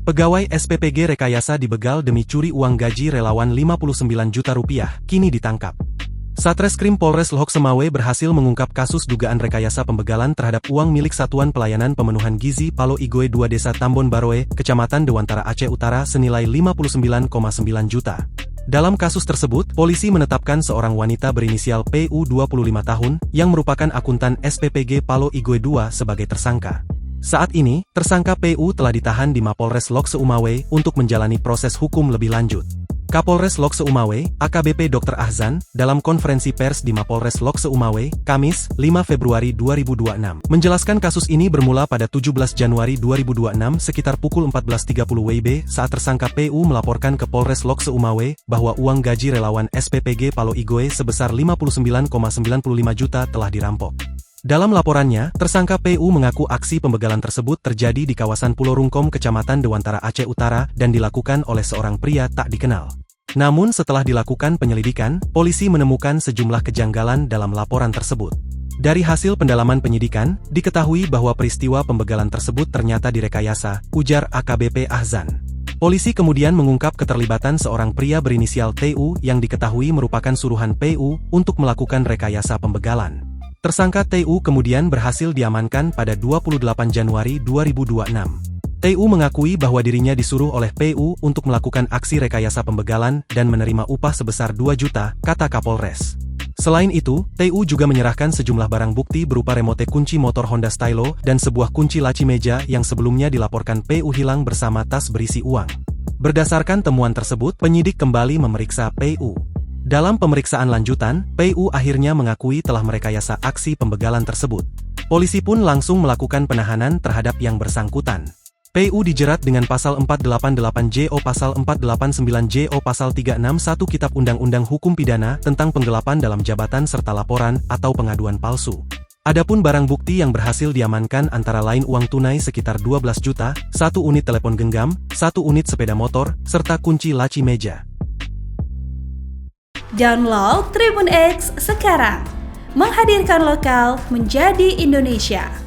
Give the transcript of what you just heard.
Pegawai SPPG rekayasa dibegal demi curi uang gaji relawan Rp59 juta, kini ditangkap. Satreskrim Polres Lhokseumawe Semawe berhasil mengungkap kasus dugaan rekayasa pembegalan terhadap uang milik Satuan Pelayanan Pemenuhan Gizi Palo Igoe 2 Desa Tambon Baroe, Kecamatan Dewantara Aceh Utara senilai Rp59,9 juta. Dalam kasus tersebut, polisi menetapkan seorang wanita berinisial PU 25 tahun, yang merupakan akuntan SPPG Palo Igoe 2 sebagai tersangka. Saat ini, tersangka PU telah ditahan di Mapolres Lhokseumawe Semawe untuk menjalani proses hukum lebih lanjut. Kapolres Lhokseumawe Semawe, AKBP Dr. Ahzan, dalam konferensi pers di Mapolres Lhokseumawe Semawe, Kamis, 5 Februari 2026, menjelaskan kasus ini bermula pada 17 Januari 2026 sekitar pukul 14.30 WIB saat tersangka PU melaporkan ke Polres Lhokseumawe bahwa uang gaji relawan SPPG Palo Igoe sebesar Rp59,95 juta telah dirampok. Dalam laporannya, tersangka PU mengaku aksi pembegalan tersebut terjadi di kawasan Pulau Rungkom, Kecamatan Dewantara Aceh Utara, dan dilakukan oleh seorang pria tak dikenal. Namun setelah dilakukan penyelidikan, polisi menemukan sejumlah kejanggalan dalam laporan tersebut. Dari hasil pendalaman penyidikan, diketahui bahwa peristiwa pembegalan tersebut ternyata direkayasa, ujar AKBP Ahzan. Polisi kemudian mengungkap keterlibatan seorang pria berinisial TU yang diketahui merupakan suruhan PU untuk melakukan rekayasa pembegalan. Tersangka TU kemudian berhasil diamankan pada 28 Januari 2026. TU mengakui bahwa dirinya disuruh oleh PU untuk melakukan aksi rekayasa pembegalan dan menerima upah sebesar 2 juta, kata Kapolres. Selain itu, TU juga menyerahkan sejumlah barang bukti berupa remote kunci motor Honda Stylo dan sebuah kunci laci meja yang sebelumnya dilaporkan PU hilang bersama tas berisi uang. Berdasarkan temuan tersebut, penyidik kembali memeriksa PU. Dalam pemeriksaan lanjutan, PU akhirnya mengakui telah merekayasa aksi pembegalan tersebut. Polisi pun langsung melakukan penahanan terhadap yang bersangkutan. PU dijerat dengan pasal 488 JO, pasal 489 JO, pasal 361 Kitab Undang-Undang Hukum Pidana tentang penggelapan dalam jabatan serta laporan atau pengaduan palsu. Adapun barang bukti yang berhasil diamankan antara lain uang tunai sekitar 12 juta, 1 unit telepon genggam, 1 unit sepeda motor, serta kunci laci meja. Download Tribun X sekarang, menghadirkan lokal menjadi Indonesia.